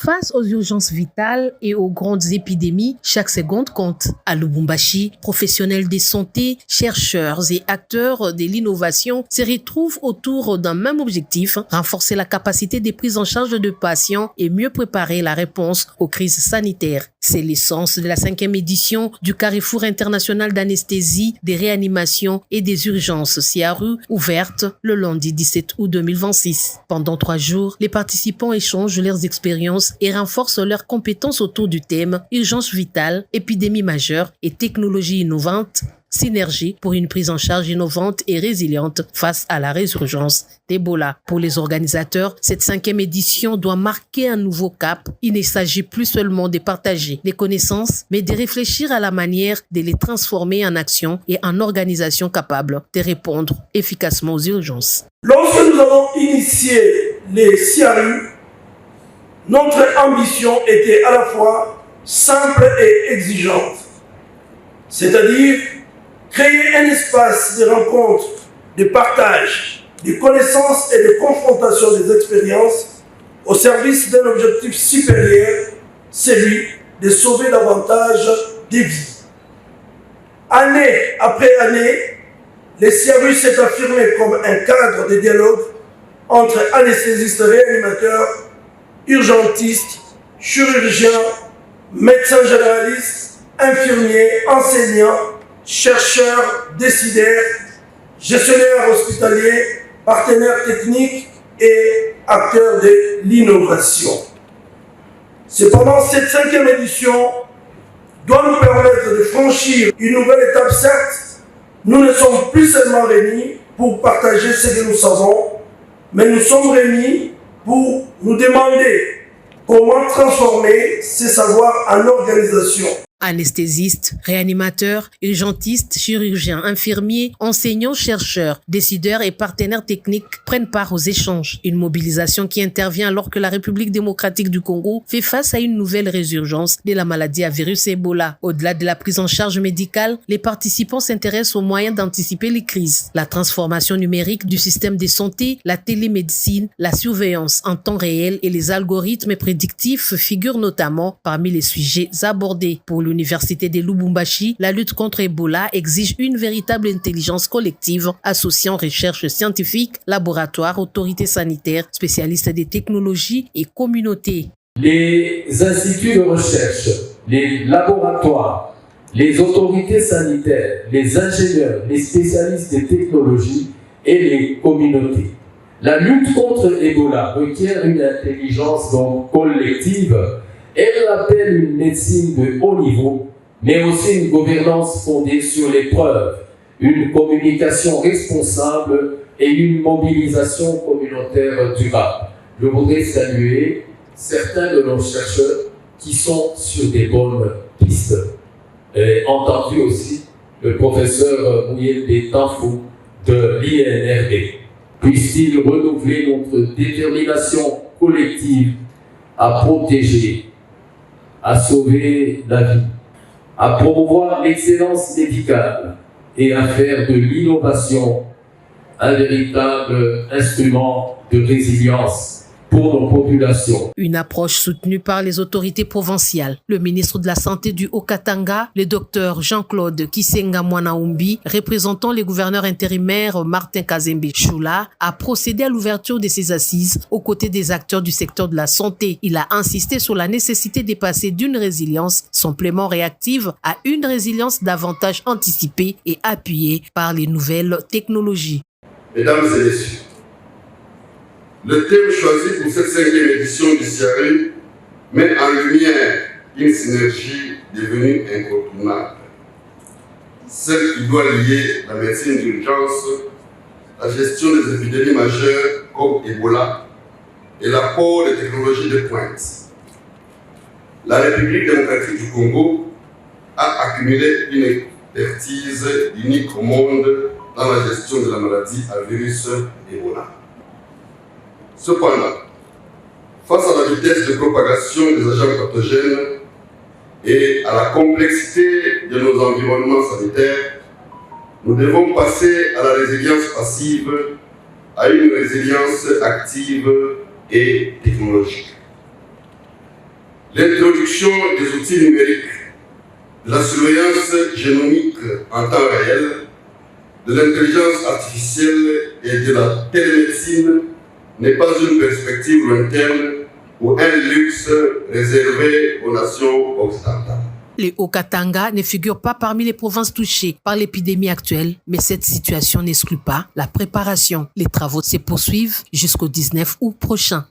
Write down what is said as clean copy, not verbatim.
Face aux urgences vitales et aux grandes épidémies, chaque seconde compte. À Lubumbashi, professionnels de santé, chercheurs et acteurs de l'innovation se retrouvent autour d'un même objectif, renforcer la capacité de prise en charge de patients et mieux préparer la réponse aux crises sanitaires. C'est l'essence de la 5e édition du Carrefour international d'anesthésie, des réanimations et des urgences CIARU, ouverte le lundi 17 août 2026. Pendant 3 jours, les participants échangent leurs expériences et renforcent leurs compétences autour du thème urgence vitale, épidémie majeure et technologie innovante, synergie pour une prise en charge innovante et résiliente face à la résurgence d'Ebola. Pour les organisateurs, cette 5e édition doit marquer un nouveau cap. Il ne s'agit plus seulement de partager les connaissances, mais de réfléchir à la manière de les transformer en actions et en organisations capables de répondre efficacement aux urgences. Lorsque nous avons initié les CIARU, notre ambition était à la fois simple et exigeante, c'est-à-dire créer un espace de rencontre, de partage, de connaissances et de confrontation des expériences au service d'un objectif supérieur, celui de sauver davantage des vies. Année après année, les CIARU s'est affirmé comme un cadre de dialogue entre anesthésistes réanimateurs, urgentistes, chirurgiens, médecins généralistes, infirmiers, enseignants, chercheurs, décideurs, gestionnaires hospitaliers, partenaires techniques et acteurs de l'innovation. Cependant, cette 5e édition doit nous permettre de franchir une nouvelle étape. Certes, nous ne sommes plus seulement réunis pour partager ce que nous savons, mais nous sommes réunis pour nous demander comment transformer ces savoirs en organisation. Anesthésistes, réanimateurs, urgentistes, chirurgiens, infirmiers, enseignants, chercheurs, décideurs et partenaires techniques prennent part aux échanges. Une mobilisation qui intervient alors que la République démocratique du Congo fait face à une nouvelle résurgence de la maladie à virus Ebola. Au-delà de la prise en charge médicale, les participants s'intéressent aux moyens d'anticiper les crises. La transformation numérique du système de santé, la télémédecine, la surveillance en temps réel et les algorithmes prédictifs figurent notamment parmi les sujets abordés. Pour l'Université de Lubumbashi, la lutte contre Ebola exige une véritable intelligence collective associant recherche scientifique, laboratoires, autorités sanitaires, spécialistes des technologies et communautés. Les instituts de recherche, les laboratoires, les autorités sanitaires, les ingénieurs, les spécialistes des technologies et les communautés. La lutte contre Ebola requiert une intelligence donc collective. Elle appelle une médecine de haut niveau, mais aussi une gouvernance fondée sur les preuves, une communication responsable et une mobilisation communautaire durable. Je voudrais saluer certains de nos chercheurs qui sont sur des bonnes pistes. Et entendu aussi le professeur Mouyende Tanfou de l'INRD. Puisse-t-il renouveler notre détermination collective à protéger, à sauver la vie, à promouvoir l'excellence médicale et à faire de l'innovation un véritable instrument de résilience pour nos populations. Une approche soutenue par les autorités provinciales. Le ministre de la Santé du Haut-Katanga, le docteur Jean-Claude Kisenga Mwanaumbi, représentant les gouverneurs intérimaires Martin Kazembe Choula, a procédé à l'ouverture de ces assises aux côtés des acteurs du secteur de la santé. Il a insisté sur la nécessité de passer d'une résilience simplement réactive à une résilience davantage anticipée et appuyée par les nouvelles technologies. Mesdames et messieurs, le thème choisi pour cette 5e édition du CIARU met en lumière une synergie devenue incontournable. Celle qui doit lier la médecine d'urgence, la gestion des épidémies majeures comme Ebola et l'apport des technologies de pointe. La République démocratique du Congo a accumulé une expertise unique au monde dans la gestion de la maladie à virus Ebola. Cependant, face à la vitesse de propagation des agents pathogènes et à la complexité de nos environnements sanitaires, nous devons passer à la résilience passive, à une résilience active et technologique. L'introduction des outils numériques, de la surveillance génomique en temps réel, de l'intelligence artificielle et de la télémédecine n'est pas une perspective lointaine ou un luxe réservé aux nations occidentales. Le Haut-Katanga ne figure pas parmi les provinces touchées par l'épidémie actuelle, mais cette situation n'exclut pas la préparation. Les travaux se poursuivent jusqu'au 19 août prochain.